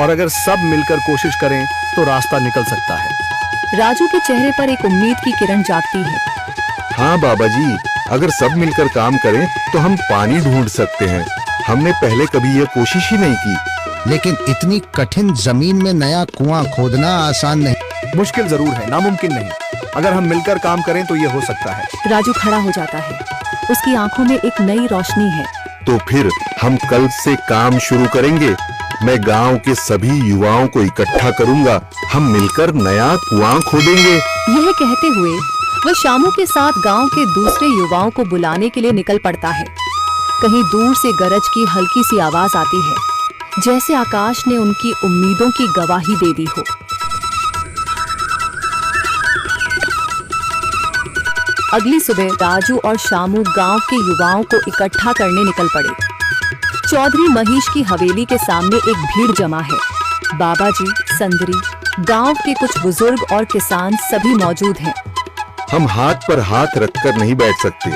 और अगर सब मिलकर कोशिश करें तो रास्ता निकल सकता है। राजू के चेहरे पर एक उम्मीद की किरण जागती है। हाँ बाबा जी, अगर सब मिलकर काम करें तो हम पानी ढूंढ सकते हैं। हमने पहले कभी ये कोशिश ही नहीं की। लेकिन इतनी कठिन जमीन में नया कुआं खोदना आसान नहीं। मुश्किल जरूर है, नामुमकिन नहीं। अगर हम मिलकर काम करें तो ये हो सकता है। राजू खड़ा हो जाता है। उसकी आंखों में एक नई रोशनी है। तो फिर हम कल से काम शुरू करेंगे। मैं गांव के सभी युवाओं को इकट्ठा करूंगा। हम मिलकर नया कुआं खोदेंगे। यह कहते हुए वह शामू के साथ गांव के दूसरे युवाओं को बुलाने के लिए निकल पड़ता है। कहीं दूर से गरज की हल्की सी आवाज आती है, जैसे आकाश ने उनकी उम्मीदों की गवाही दे दी हो। अगली सुबह राजू और शामू गांव के युवाओं को इकट्ठा करने निकल पड़े। चौधरी महेश की हवेली के सामने एक भीड़ जमा है। बाबा जी, संदरी, गांव के कुछ बुजुर्ग और किसान सभी मौजूद हैं। हम हाथ पर हाथ रखकर नहीं बैठ सकते।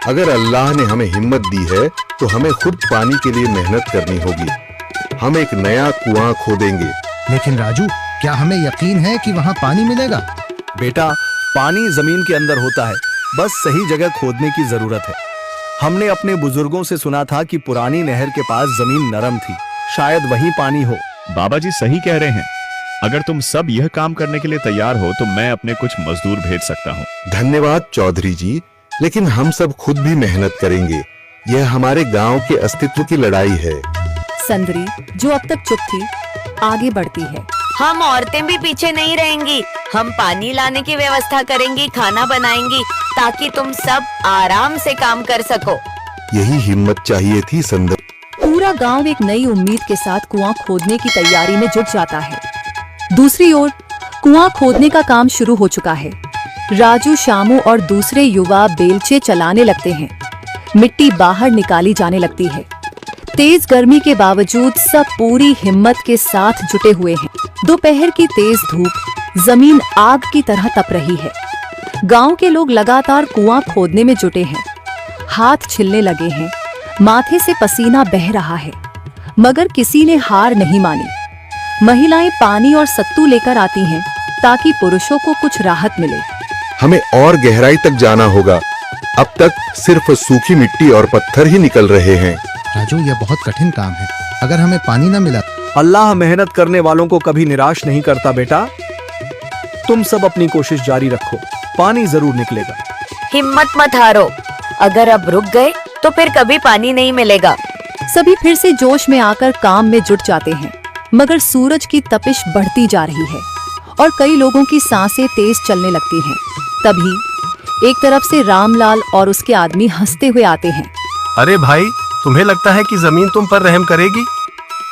अगर अल्लाह ने हमें हिम्मत दी है तो हमें खुद पानी के लिए मेहनत करनी होगी। हम एक नया कुआं खोदेंगे। लेकिन राजू, क्या हमें यकीन है कि वहाँ पानी मिलेगा? बेटा, पानी जमीन के अंदर होता है, बस सही जगह खोदने की जरूरत है। हमने अपने बुजुर्गों से सुना था कि पुरानी नहर के पास जमीन नरम थी, शायद वहीं पानी हो। बाबा जी सही कह रहे हैं। अगर तुम सब यह काम करने के लिए तैयार हो तो मैं अपने कुछ मजदूर भेज सकता हूँ। धन्यवाद चौधरी जी, लेकिन हम सब खुद भी मेहनत करेंगे। यह हमारे गांव के अस्तित्व की लड़ाई है। संदरी, जो अब तक चुप थी, आगे बढ़ती है। हम औरतें भी पीछे नहीं रहेंगी। हम पानी लाने की व्यवस्था करेंगी, खाना बनाएंगी, ताकि तुम सब आराम से काम कर सको। यही हिम्मत चाहिए थी संदर। पूरा गांव एक नई उम्मीद के साथ कुआं खोदने की तैयारी में जुट जाता है। दूसरी ओर कुआं खोदने का काम शुरू हो चुका है। राजू, शामू और दूसरे युवा बेलचे चलाने लगते हैं। मिट्टी बाहर निकाली जाने लगती है। तेज गर्मी के बावजूद सब पूरी हिम्मत के साथ जुटे हुए हैं। दोपहर की तेज धूप जमीन आग की तरह तप रही है। गांव के लोग लगातार कुआं खोदने में जुटे हैं। हाथ छिलने लगे हैं, माथे से पसीना बह रहा है, मगर किसी ने हार नहीं मानी। महिलाएं पानी और सत्तू लेकर आती हैं ताकि पुरुषों को कुछ राहत मिले। हमें और गहराई तक जाना होगा। अब तक सिर्फ सूखी मिट्टी और पत्थर ही निकल रहे हैं। राजू, यह बहुत कठिन काम है। अगर हमें पानी न मिला? अल्लाह मेहनत करने वालों को कभी निराश नहीं करता बेटा। तुम सब अपनी कोशिश जारी रखो, पानी जरूर निकलेगा। हिम्मत मत हारो। अगर अब रुक गए तो फिर कभी पानी नहीं मिलेगा। सभी फिर से जोश में आकर काम में जुट जाते हैं, मगर सूरज की तपिश बढ़ती जा रही है और कई लोगों की सांसें तेज चलने लगती हैं। तभी एक तरफ से रामलाल और उसके आदमी हंसते हुए आते हैं। अरे भाई, तुम्हें लगता है कि जमीन तुम पर रहम करेगी?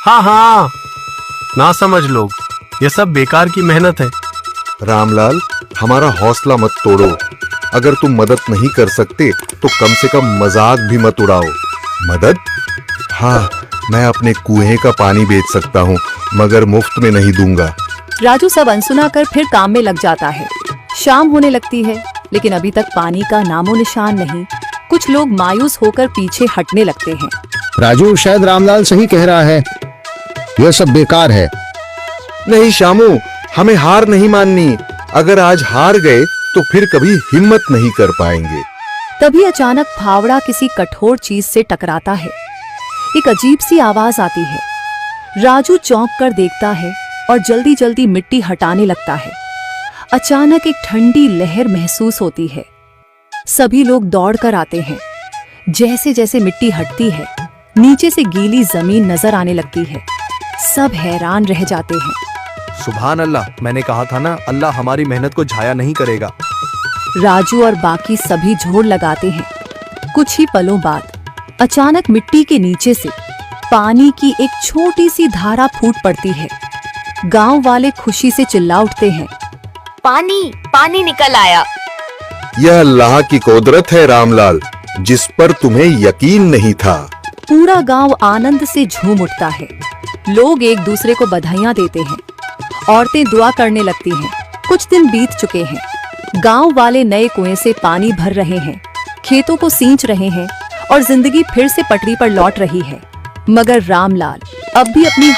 हाँ हाँ, ना समझ लोग, ये सब बेकार की मेहनत है। रामलाल, हमारा हौसला मत तोड़ो। अगर तुम मदद नहीं कर सकते तो कम से कम मजाक भी मत उड़ाओ। मदद? हाँ, मैं अपने कुएं का पानी बेच सकता हूँ, मगर मुफ्त में नहीं दूंगा। राजू सब अनसुना कर फिर काम में लग जाता है। शाम होने लगती है, लेकिन अभी तक पानी का नामो निशान नहीं। कुछ लोग मायूस होकर पीछे हटने लगते हैं। राजू, शायद रामलाल सही कह रहा है। यह सब बेकार है। नहीं शामू, हमें हार नहीं माननी। अगर आज हार गए तो फिर कभी हिम्मत नहीं कर पाएंगे। तभी अचानक फावड़ा किसी कठोर चीज से टकराता है। एक अजीब सी आवाज आती है। राजू चौंक कर देखता है और जल्दी जल्दी मिट्टी हटाने लगता है। अचानक एक ठंडी लहर महसूस होती है। सभी लोग दौड़कर आते हैं। जैसे जैसे मिट्टी हटती है, नीचे से गीली जमीन नजर आने लगती है। सब हैरान रह जाते हैं। सुभान अल्लाह, मैंने कहा था ना, अल्लाह हमारी मेहनत को जाया नहीं करेगा। राजू और बाकी सभी जोर लगाते हैं। कुछ ही पलों बाद अचानक मिट्टी के नीचे से पानी की एक छोटी सी धारा फूट पड़ती है। गांव वाले खुशी से चिल्ला उठते हैं। पानी, पानी निकल आया। यह अल्लाह की कुदरत है रामलाल, जिस पर तुम्हें यकीन नहीं था। पूरा गांव आनंद से झूम उठता है। लोग एक दूसरे को बधाइयां देते हैं। औरतें दुआ करने लगती हैं। कुछ दिन बीत चुके हैं। गांव वाले नए कुएं से पानी भर रहे हैं, खेतों को सींच रहे हैं और जिंदगी फिर से पटरी पर लौट रही है। मगर रामलाल अब भी अपनी